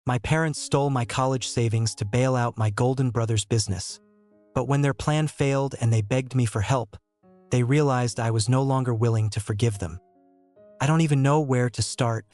My parents stole my college savings to bail out my Golden Brothers business. But when their plan failed and they begged me for help, they realized I was no longer willing to forgive them. I don't even know where to start.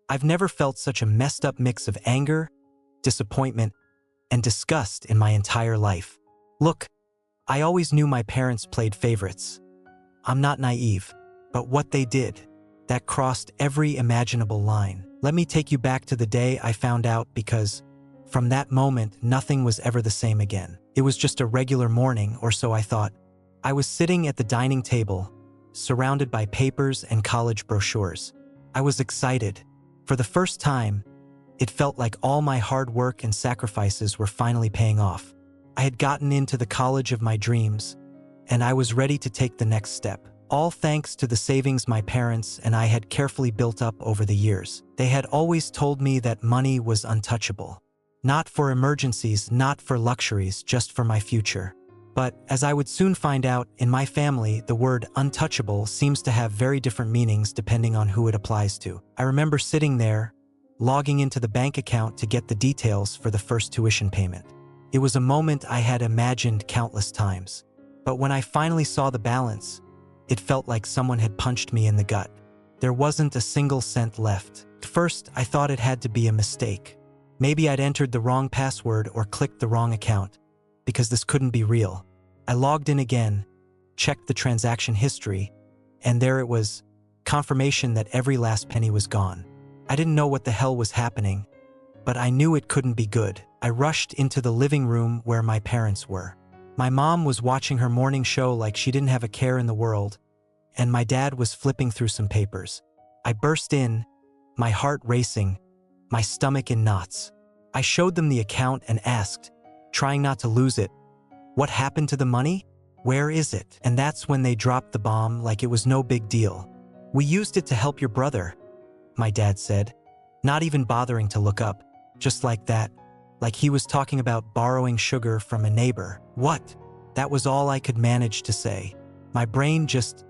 I've never felt such a messed up mix of anger, disappointment, and disgust in my entire life. Look, I always knew my parents played favorites. I'm not naive, but what they did, that crossed every imaginable line. Let me take you back to the day I found out, because from that moment, nothing was ever the same again. It was just a regular morning, or so I thought. I was sitting at the dining table, surrounded by papers and college brochures. I was excited. For the first time, it felt like all my hard work and sacrifices were finally paying off. I had gotten into the college of my dreams, and I was ready to take the next step. All thanks to the savings my parents and I had carefully built up over the years. They had always told me that money was untouchable. Not for emergencies, not for luxuries, just for my future. But, as I would soon find out, in my family, the word untouchable seems to have very different meanings depending on who it applies to. I remember sitting there, logging into the bank account to get the details for the first tuition payment. It was a moment I had imagined countless times. But when I finally saw the balance, it felt like someone had punched me in the gut. There wasn't a single cent left. At first, I thought it had to be a mistake. Maybe I'd entered the wrong password or clicked the wrong account, because this couldn't be real. I logged in again, checked the transaction history, and there it was, confirmation that every last penny was gone. I didn't know what the hell was happening, but I knew it couldn't be good. I rushed into the living room where my parents were. My mom was watching her morning show like she didn't have a care in the world, and my dad was flipping through some papers. I burst in, my heart racing, my stomach in knots. I showed them the account and asked, trying not to lose it, "What happened to the money? Where is it?" And that's when they dropped the bomb like it was no big deal. "We used it to help your brother," my dad said, not even bothering to look up, just like that, like he was talking about borrowing sugar from a neighbor. What? That was all I could manage to say. My brain just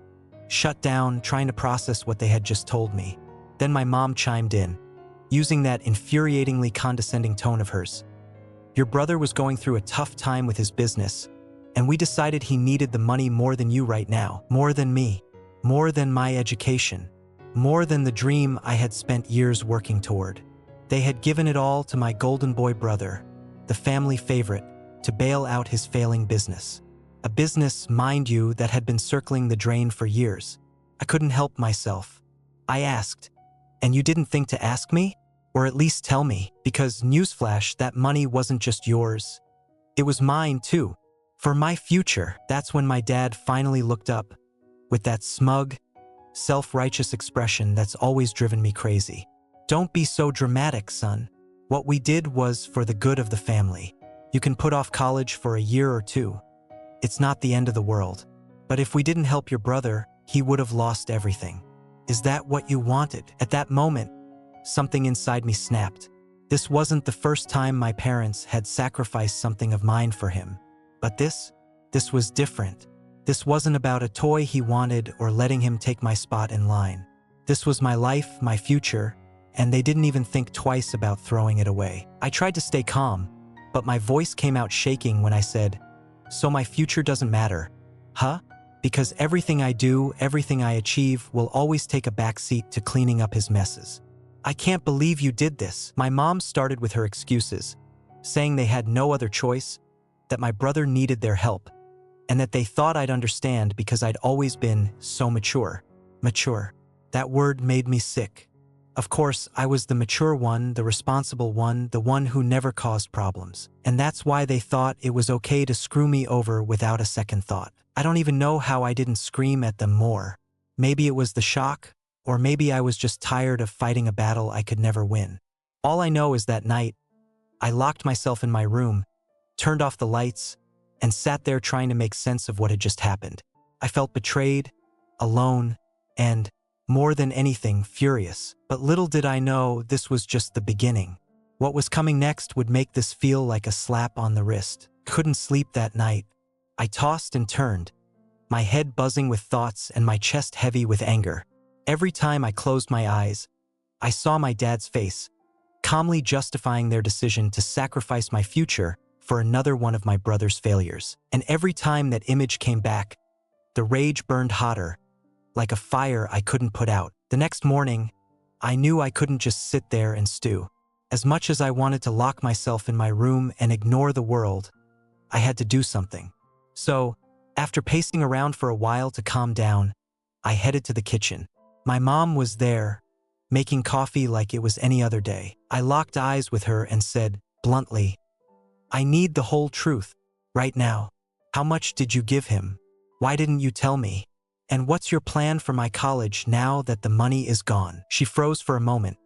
shut down, trying to process what they had just told me. Then my mom chimed in, using that infuriatingly condescending tone of hers. "Your brother was going through a tough time with his business, and we decided he needed the money more than you right now, more than me, more than my education, more than the dream I had spent years working toward. They had given it all to my golden boy brother, the family favorite, to bail out his failing business. A business, mind you, that had been circling the drain for years. I couldn't help myself. I asked, 'And you didn't think to ask me? Or at least tell me?' Because, newsflash, that money wasn't just yours. It was mine too. For my future." That's when my dad finally looked up, with that smug, self-righteous expression that's always driven me crazy. "Don't be so dramatic, son. What we did was for the good of the family. You can put off college for a year or two. It's not the end of the world. But if we didn't help your brother, he would have lost everything. Is that what you wanted?" At that moment, something inside me snapped. This wasn't the first time my parents had sacrificed something of mine for him. But this was different. This wasn't about a toy he wanted or letting him take my spot in line. This was my life, my future, and they didn't even think twice about throwing it away. I tried to stay calm, but my voice came out shaking when I said, "So my future doesn't matter, huh? Because everything I do, everything I achieve will always take a backseat to cleaning up his messes. I can't believe you did this." My mom started with her excuses, saying they had no other choice, that my brother needed their help, and that they thought I'd understand because I'd always been so mature. Mature. That word made me sick. Of course, I was the mature one, the responsible one, the one who never caused problems. And that's why they thought it was okay to screw me over without a second thought. I don't even know how I didn't scream at them more. Maybe it was the shock, or maybe I was just tired of fighting a battle I could never win. All I know is that night, I locked myself in my room, turned off the lights, and sat there trying to make sense of what had just happened. I felt betrayed, alone, and, more than anything, furious. But little did I know this was just the beginning. What was coming next would make this feel like a slap on the wrist. Couldn't sleep that night. I tossed and turned, my head buzzing with thoughts and my chest heavy with anger. Every time I closed my eyes, I saw my dad's face, calmly justifying their decision to sacrifice my future for another one of my brother's failures. And every time that image came back, the rage burned hotter, like a fire I couldn't put out. The next morning, I knew I couldn't just sit there and stew. As much as I wanted to lock myself in my room and ignore the world, I had to do something. So, after pacing around for a while to calm down, I headed to the kitchen. My mom was there, making coffee like it was any other day. I locked eyes with her and said, bluntly, "I need the whole truth, right now. How much did you give him? Why didn't you tell me? And what's your plan for my college now that the money is gone?" She froze for a moment,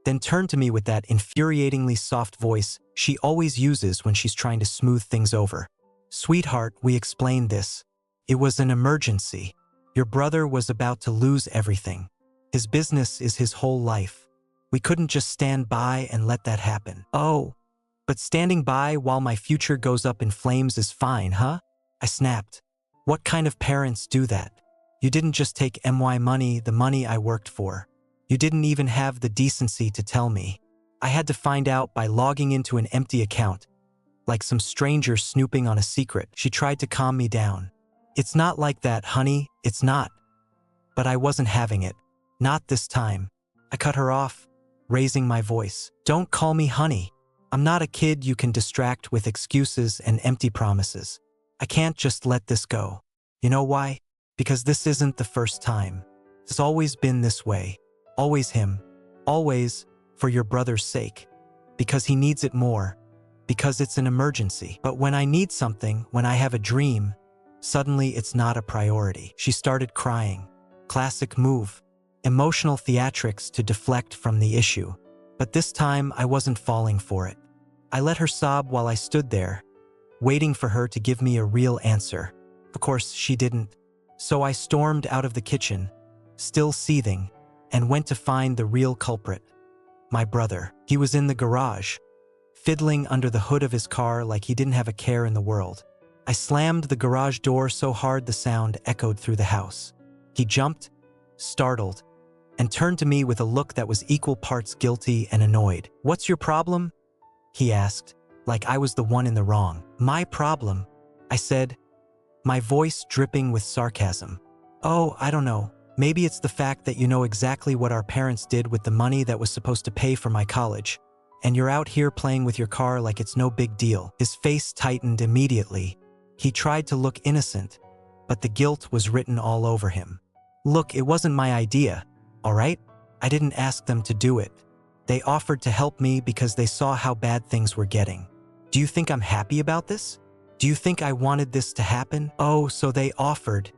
then turned to me with that infuriatingly soft voice she always uses when she's trying to smooth things over. "Sweetheart, we explained this. It was an emergency. Your brother was about to lose everything. His business is his whole life. We couldn't just stand by and let that happen." "Oh, but standing by while my future goes up in flames is fine, huh?" I snapped. "What kind of parents do that? You didn't just take my money, the money I worked for. You didn't even have the decency to tell me. I had to find out by logging into an empty account, like some stranger snooping on a secret." She tried to calm me down. "It's not like that, honey, it's not." But I wasn't having it. Not this time. I cut her off, raising my voice. "Don't call me honey. I'm not a kid you can distract with excuses and empty promises. I can't just let this go. You know why? Because this isn't the first time. It's always been this way. Always him. Always, for your brother's sake. Because he needs it more. Because it's an emergency. But when I need something, when I have a dream, suddenly it's not a priority." She started crying. Classic move. Emotional theatrics to deflect from the issue. But this time, I wasn't falling for it. I let her sob while I stood there, waiting for her to give me a real answer. Of course, she didn't. So I stormed out of the kitchen, still seething, and went to find the real culprit. My brother. He was in the garage, fiddling under the hood of his car like he didn't have a care in the world. I slammed the garage door so hard the sound echoed through the house. He jumped, startled, and turned to me with a look that was equal parts guilty and annoyed. "What's your problem?" he asked, like I was the one in the wrong. "My problem," I said, my voice dripping with sarcasm. "Oh, I don't know. Maybe it's the fact that you know exactly what our parents did with the money that was supposed to pay for my college, and you're out here playing with your car like it's no big deal." His face tightened immediately. He tried to look innocent, but the guilt was written all over him. "Look, it wasn't my idea, all right? I didn't ask them to do it. They offered to help me because they saw how bad things were getting. Do you think I'm happy about this? Do you think I wanted this to happen?" "Oh, so they offered,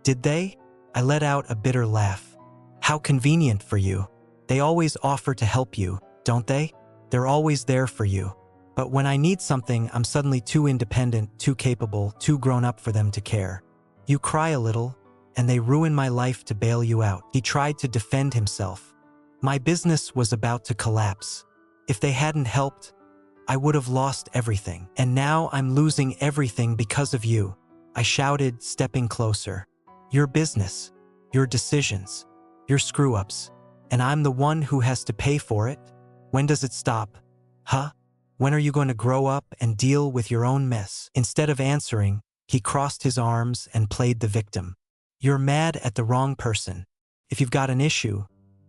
did they?" I let out a bitter laugh. "How convenient for you. They always offer to help you, don't they? They're always there for you. But when I need something, I'm suddenly too independent, too capable, too grown up for them to care. You cry a little, and they ruin my life to bail you out." He tried to defend himself. "My business was about to collapse. If they hadn't helped, I would have lost everything. And now I'm losing everything because of you," I shouted, stepping closer. "Your business, your decisions, your screw-ups, and I'm the one who has to pay for it? When does it stop? Huh? When are you going to grow up and deal with your own mess?" Instead of answering, he crossed his arms and played the victim. "You're mad at the wrong person. If you've got an issue,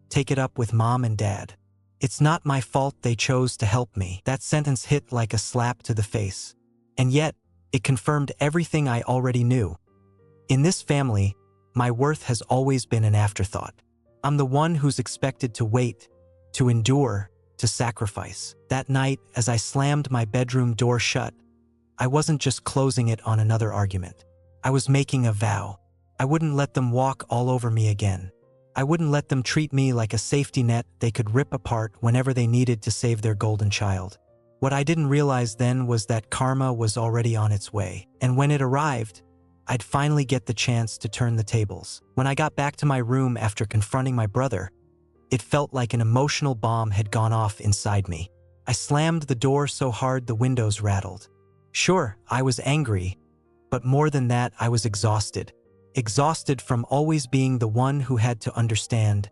take it up with mom and dad. It's not my fault they chose to help me." That sentence hit like a slap to the face. And yet, it confirmed everything I already knew. In this family, my worth has always been an afterthought. I'm the one who's expected to wait, to endure, to sacrifice. That night, as I slammed my bedroom door shut, I wasn't just closing it on another argument. I was making a vow. I wouldn't let them walk all over me again. I wouldn't let them treat me like a safety net they could rip apart whenever they needed to save their golden child. What I didn't realize then was that karma was already on its way. And when it arrived, I'd finally get the chance to turn the tables. When I got back to my room after confronting my brother, it felt like an emotional bomb had gone off inside me. I slammed the door so hard the windows rattled. Sure, I was angry, but more than that, I was exhausted. Exhausted from always being the one who had to understand,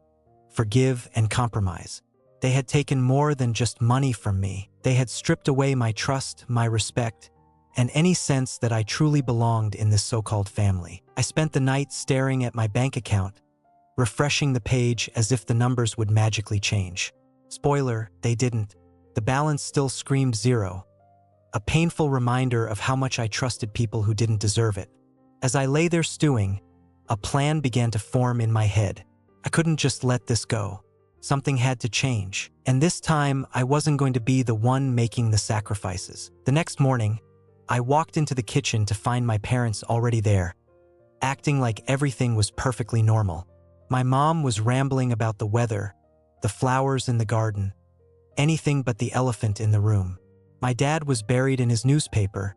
forgive, and compromise. They had taken more than just money from me. They had stripped away my trust, my respect, and any sense that I truly belonged in this so-called family. I spent the night staring at my bank account, refreshing the page as if the numbers would magically change. Spoiler, they didn't. The balance still screamed zero, a painful reminder of how much I trusted people who didn't deserve it. As I lay there stewing, a plan began to form in my head. I couldn't just let this go. Something had to change, and this time I wasn't going to be the one making the sacrifices. The next morning, I walked into the kitchen to find my parents already there, acting like everything was perfectly normal. My mom was rambling about the weather, the flowers in the garden, anything but the elephant in the room. My dad was buried in his newspaper,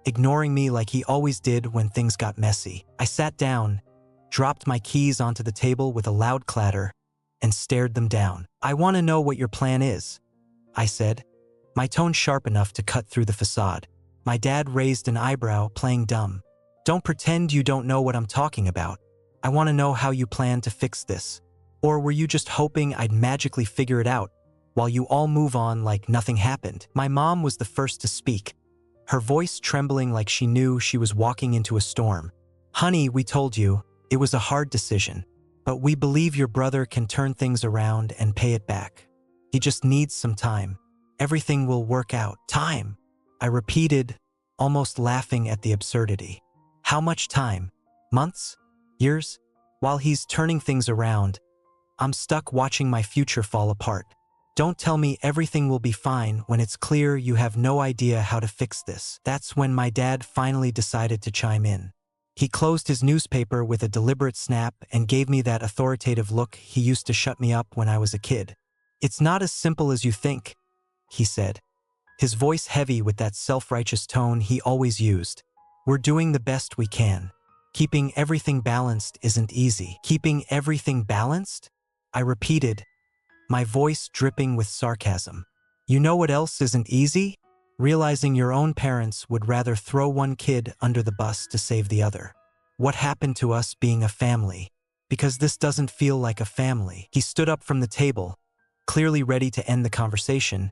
ignoring me like he always did when things got messy. I sat down, dropped my keys onto the table with a loud clatter, and stared them down. "I want to know what your plan is," I said, my tone sharp enough to cut through the facade. My dad raised an eyebrow, playing dumb. "Don't pretend you don't know what I'm talking about. I want to know how you plan to fix this. Or were you just hoping I'd magically figure it out while you all move on like nothing happened?" My mom was the first to speak, her voice trembling like she knew she was walking into a storm. "Honey, we told you, it was a hard decision, but we believe your brother can turn things around and pay it back. He just needs some time. Everything will work out." "Time?" I repeated, almost laughing at the absurdity. "How much time? Months? Years? While he's turning things around, I'm stuck watching my future fall apart. Don't tell me everything will be fine when it's clear you have no idea how to fix this." That's when my dad finally decided to chime in. He closed his newspaper with a deliberate snap and gave me that authoritative look he used to shut me up when I was a kid. "It's not as simple as you think," he said, his voice heavy with that self-righteous tone he always used. "We're doing the best we can. Keeping everything balanced isn't easy." "Keeping everything balanced?" I repeated, my voice dripping with sarcasm. "You know what else isn't easy? Realizing your own parents would rather throw one kid under the bus to save the other. What happened to us being a family? Because this doesn't feel like a family." He stood up from the table, clearly ready to end the conversation,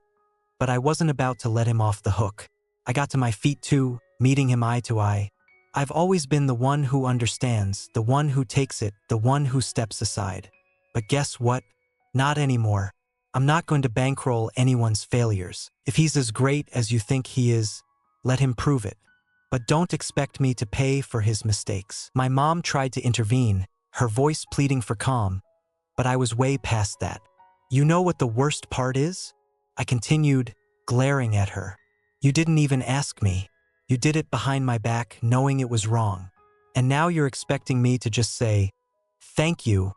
but I wasn't about to let him off the hook. I got to my feet too, meeting him eye to eye. "I've always been the one who understands, the one who takes it, the one who steps aside. But guess what? Not anymore. I'm not going to bankroll anyone's failures. If he's as great as you think he is, let him prove it. But don't expect me to pay for his mistakes." My mom tried to intervene, her voice pleading for calm, but I was way past that. "You know what the worst part is?" I continued, glaring at her. "You didn't even ask me. You did it behind my back, knowing it was wrong. And now you're expecting me to just say, 'Thank you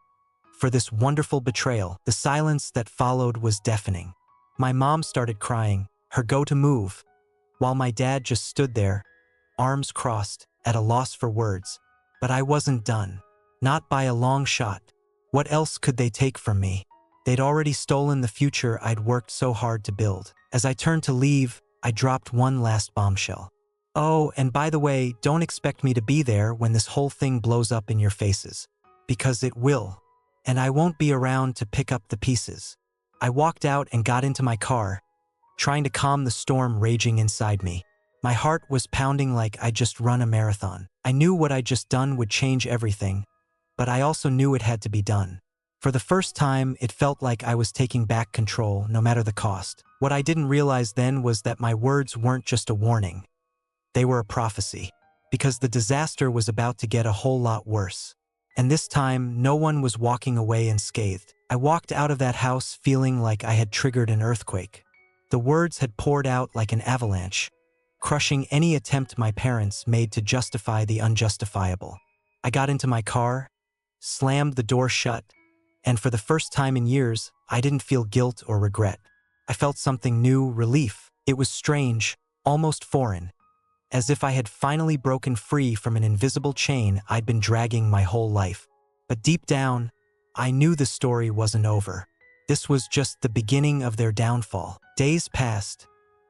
for this wonderful betrayal.'" The silence that followed was deafening. My mom started crying, her go-to move, while my dad just stood there, arms crossed, at a loss for words. But I wasn't done. Not by a long shot. What else could they take from me? They'd already stolen the future I'd worked so hard to build. As I turned to leave, I dropped one last bombshell. "Oh, and by the way, don't expect me to be there when this whole thing blows up in your faces. Because it will. And I won't be around to pick up the pieces." I walked out and got into my car, trying to calm the storm raging inside me. My heart was pounding like I'd just run a marathon. I knew what I'd just done would change everything, but I also knew it had to be done. For the first time, it felt like I was taking back control, no matter the cost. What I didn't realize then was that my words weren't just a warning. They were a prophecy. Because the disaster was about to get a whole lot worse. And this time, no one was walking away unscathed. I walked out of that house feeling like I had triggered an earthquake. The words had poured out like an avalanche, crushing any attempt my parents made to justify the unjustifiable. I got into my car, slammed the door shut, and for the first time in years, I didn't feel guilt or regret. I felt something new, relief. It was strange, almost foreign, as if I had finally broken free from an invisible chain I'd been dragging my whole life. But deep down, I knew the story wasn't over. This was just the beginning of their downfall. Days passed,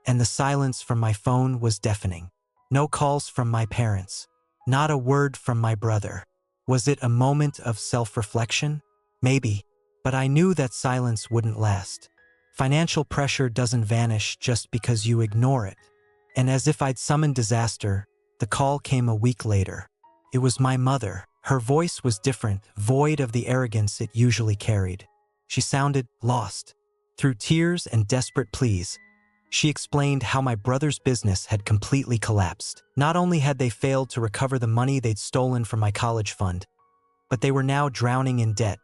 and the silence from my phone was deafening. No calls from my parents. Not a word from my brother. Was it a moment of self-reflection? Maybe, but I knew that silence wouldn't last. Financial pressure doesn't vanish just because you ignore it. And as if I'd summoned disaster, the call came a week later. It was my mother. Her voice was different, void of the arrogance it usually carried. She sounded lost. Through tears and desperate pleas, she explained how my brother's business had completely collapsed. Not only had they failed to recover the money they'd stolen from my college fund, but they were now drowning in debt,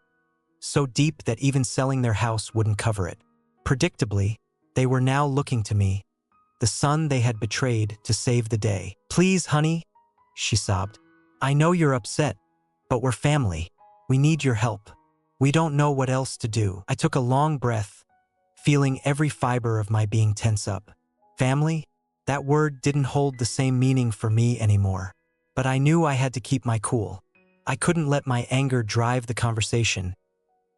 so deep that even selling their house wouldn't cover it. Predictably, they were now looking to me, the son they had betrayed, to save the day. "Please, honey," she sobbed. "I know you're upset, but we're family. We need your help. We don't know what else to do." I took a long breath, feeling every fiber of my being tense up. Family? That word didn't hold the same meaning for me anymore. But I knew I had to keep my cool. I couldn't let my anger drive the conversation,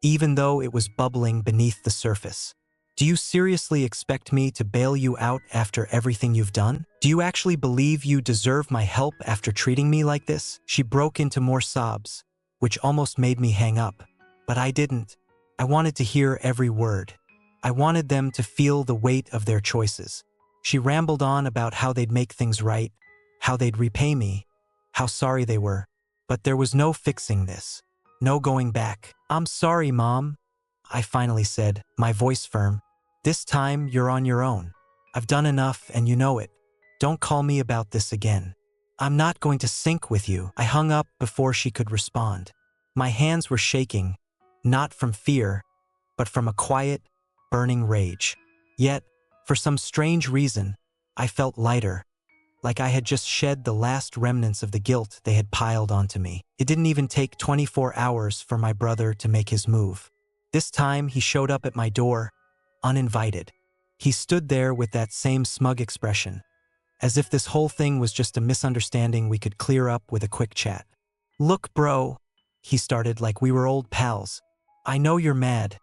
even though it was bubbling beneath the surface. "Do you seriously expect me to bail you out after everything you've done? Do you actually believe you deserve my help after treating me like this?" She broke into more sobs, which almost made me hang up. But I didn't. I wanted to hear every word. I wanted them to feel the weight of their choices. She rambled on about how they'd make things right, how they'd repay me, how sorry they were. But there was no fixing this. No going back. "I'm sorry, Mom," I finally said, my voice firm. "This time you're on your own. I've done enough and you know it. Don't call me about this again. I'm not going to sink with you." I hung up before she could respond. My hands were shaking, not from fear, but from a quiet, burning rage. Yet, for some strange reason, I felt lighter, like I had just shed the last remnants of the guilt they had piled onto me. It didn't even take 24 hours for my brother to make his move. This time, he showed up at my door, uninvited. He stood there with that same smug expression, as if this whole thing was just a misunderstanding we could clear up with a quick chat. "Look, bro," he started like we were old pals. "I know you're mad,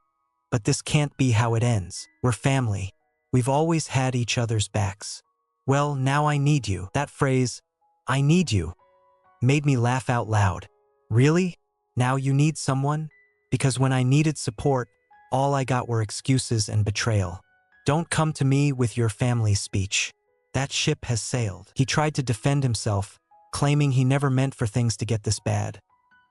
but this can't be how it ends. We're family. We've always had each other's backs. Well, now I need you." That phrase, "I need you," made me laugh out loud. "Really? Now you need someone?" Because when I needed support, all I got were excuses and betrayal. "Don't come to me with your family speech. That ship has sailed." He tried to defend himself, claiming he never meant for things to get this bad,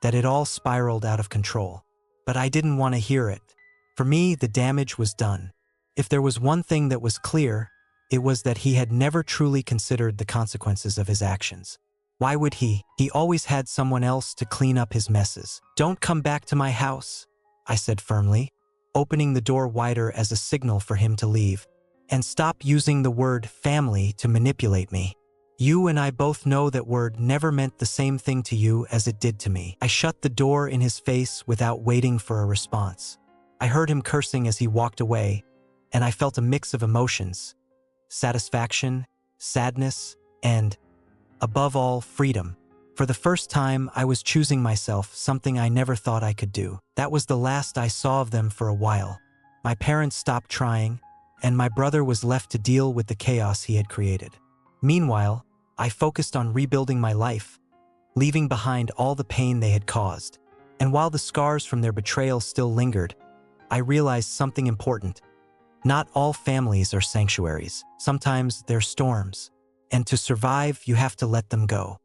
that it all spiraled out of control. But I didn't want to hear it. For me, the damage was done. If there was one thing that was clear, it was that he had never truly considered the consequences of his actions. Why would he? He always had someone else to clean up his messes. "Don't come back to my house," I said firmly, opening the door wider as a signal for him to leave. "And stop using the word family to manipulate me. You and I both know that word never meant the same thing to you as it did to me." I shut the door in his face without waiting for a response. I heard him cursing as he walked away, and I felt a mix of emotions: satisfaction, sadness, and, above all, freedom. For the first time, I was choosing myself, something I never thought I could do. That was the last I saw of them for a while. My parents stopped trying, and my brother was left to deal with the chaos he had created. Meanwhile, I focused on rebuilding my life, leaving behind all the pain they had caused. And while the scars from their betrayal still lingered, I realized something important. Not all families are sanctuaries. Sometimes they're storms. And to survive, you have to let them go.